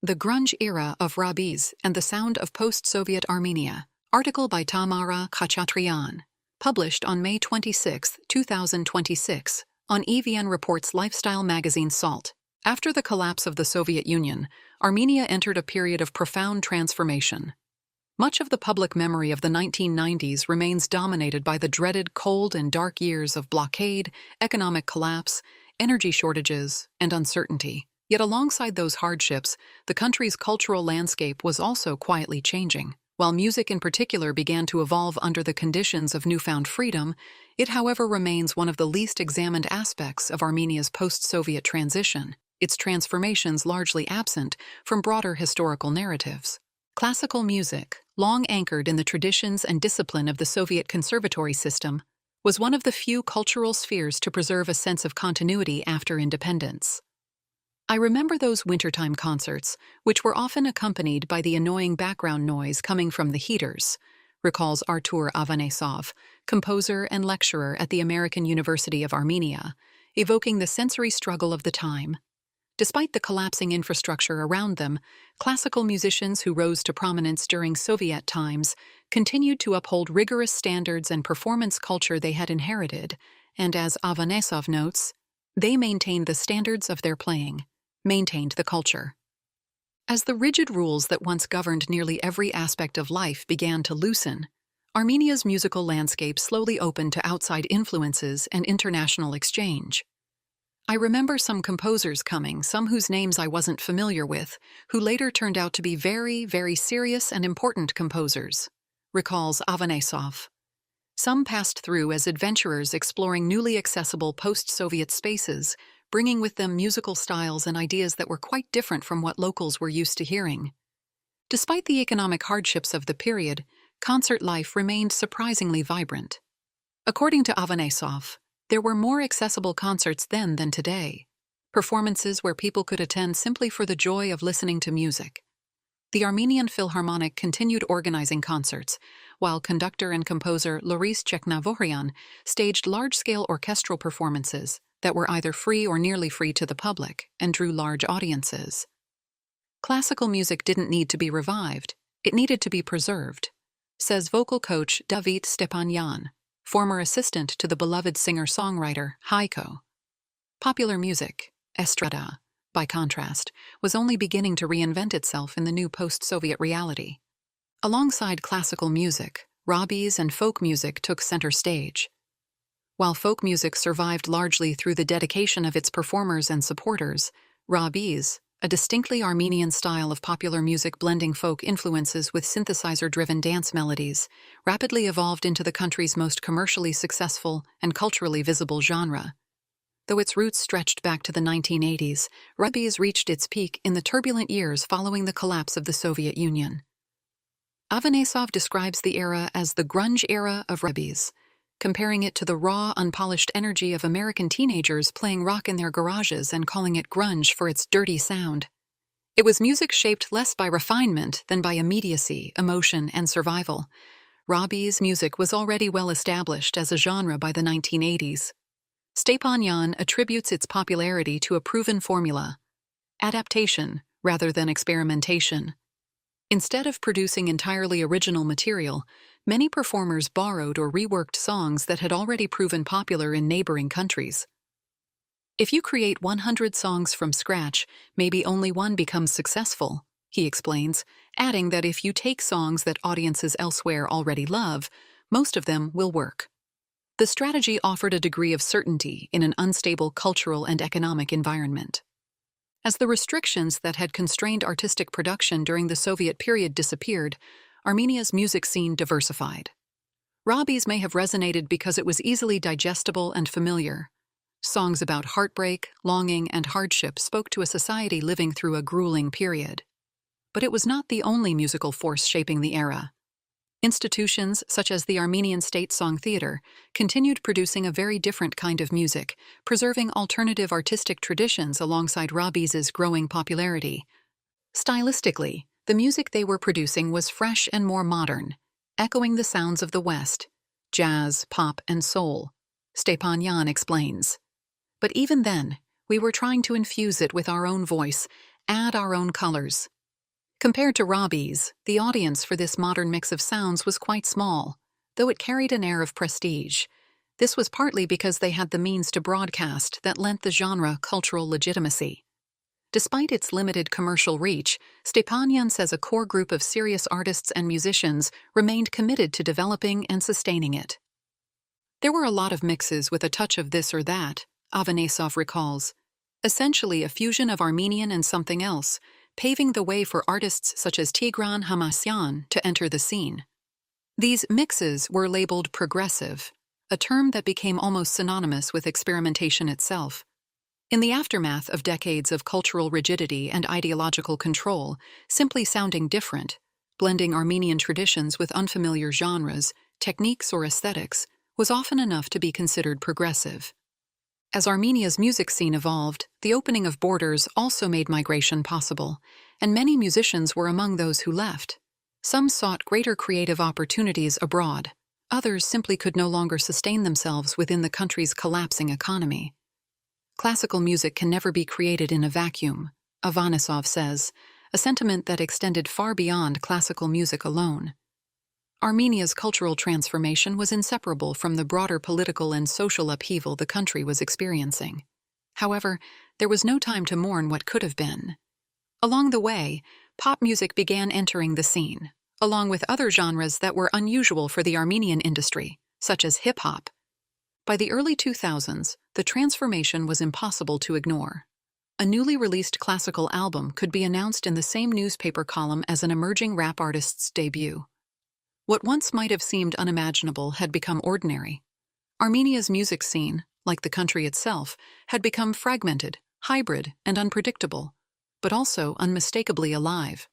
The Grunge Era of Rabiz and the Sound of Post-Soviet Armenia. Article by Tamara Khachatryan. Published on May 26, 2026, on EVN Reports Lifestyle magazine Salt. After the collapse of the Soviet Union, Armenia entered a period of profound transformation. Much of the public memory of the 1990s remains dominated by the dreaded cold and dark years of blockade, economic collapse, energy shortages, and uncertainty. Yet alongside those hardships, the country's cultural landscape was also quietly changing. While music in particular began to evolve under the conditions of newfound freedom, it however remains one of the least examined aspects of Armenia's post-Soviet transition, its transformations largely absent from broader historical narratives. Classical music, long anchored in the traditions and discipline of the Soviet conservatory system, was one of the few cultural spheres to preserve a sense of continuity after independence. I remember those wintertime concerts, which were often accompanied by the annoying background noise coming from the heaters, recalls Artur Avanesov, composer and lecturer at the American University of Armenia, evoking the sensory struggle of the time. Despite the collapsing infrastructure around them, classical musicians who rose to prominence during Soviet times continued to uphold rigorous standards and performance culture they had inherited, and as Avanesov notes, they maintained the standards of their playing, maintained the culture. As the rigid rules that once governed nearly every aspect of life began to loosen, Armenia's musical landscape slowly opened to outside influences and international exchange. I remember some composers coming, some whose names I wasn't familiar with, who later turned out to be very, very serious and important composers, recalls Avanesov. Some passed through as adventurers exploring newly accessible post-Soviet spaces, bringing with them musical styles and ideas that were quite different from what locals were used to hearing. Despite the economic hardships of the period, concert life remained surprisingly vibrant. According to Avanesov, there were more accessible concerts then than today, performances where people could attend simply for the joy of listening to music. The Armenian Philharmonic continued organizing concerts, while conductor and composer Loris Cheknavohrian staged large-scale orchestral performances that were either free or nearly free to the public and drew large audiences. Classical music didn't need to be revived, it needed to be preserved, says vocal coach David Stepanyan, former assistant to the beloved singer-songwriter Heiko. Popular music, estrada, by contrast, was only beginning to reinvent itself in the new post-Soviet reality. Alongside classical music, Rabiz and folk music took center stage. While folk music survived largely through the dedication of its performers and supporters, Rabiz, a distinctly Armenian style of popular music blending folk influences with synthesizer-driven dance melodies, rapidly evolved into the country's most commercially successful and culturally visible genre. Though its roots stretched back to the 1980s, Rabiz reached its peak in the turbulent years following the collapse of the Soviet Union. Avanesov describes the era as the Grunge Era of Rabiz, comparing it to the raw, unpolished energy of American teenagers playing rock in their garages and calling it grunge for its dirty sound. It was music shaped less by refinement than by immediacy, emotion, and survival. Rabiz music was already well established as a genre by the 1980s. Stepanyan attributes its popularity to a proven formula: adaptation rather than experimentation. Instead of producing entirely original material, many performers borrowed or reworked songs that had already proven popular in neighboring countries. If you create 100 songs from scratch, maybe only one becomes successful, he explains, adding that if you take songs that audiences elsewhere already love, most of them will work. The strategy offered a degree of certainty in an unstable cultural and economic environment. As the restrictions that had constrained artistic production during the Soviet period disappeared, Armenia's music scene diversified. Rabiz may have resonated because it was easily digestible and familiar. Songs about heartbreak, longing, and hardship spoke to a society living through a grueling period. But it was not the only musical force shaping the era. Institutions such as the Armenian State Song Theatre continued producing a very different kind of music, preserving alternative artistic traditions alongside Rabiz's growing popularity. Stylistically, the music they were producing was fresh and more modern, echoing the sounds of the West, jazz, pop, and soul, Stepanyan explains. But even then, we were trying to infuse it with our own voice, add our own colors. Compared to Rabiz, the audience for this modern mix of sounds was quite small, though it carried an air of prestige. This was partly because they had the means to broadcast that lent the genre cultural legitimacy. Despite its limited commercial reach, Stepanyan says a core group of serious artists and musicians remained committed to developing and sustaining it. There were a lot of mixes with a touch of this or that, Avanesov recalls. Essentially a fusion of Armenian and something else, paving the way for artists such as Tigran Hamasyan to enter the scene. These mixes were labeled progressive, a term that became almost synonymous with experimentation itself. In the aftermath of decades of cultural rigidity and ideological control, simply sounding different, blending Armenian traditions with unfamiliar genres, techniques, or aesthetics, was often enough to be considered progressive. As Armenia's music scene evolved, the opening of borders also made migration possible, and many musicians were among those who left. Some sought greater creative opportunities abroad. Others simply could no longer sustain themselves within the country's collapsing economy. Classical music can never be created in a vacuum, Avanesov says, a sentiment that extended far beyond classical music alone. Armenia's cultural transformation was inseparable from the broader political and social upheaval the country was experiencing. However, there was no time to mourn what could have been. Along the way, pop music began entering the scene, along with other genres that were unusual for the Armenian industry, such as hip-hop. By the early 2000s, the transformation was impossible to ignore. A newly released classical album could be announced in the same newspaper column as an emerging rap artist's debut. What once might have seemed unimaginable had become ordinary. Armenia's music scene, like the country itself, had become fragmented, hybrid, and unpredictable, but also unmistakably alive.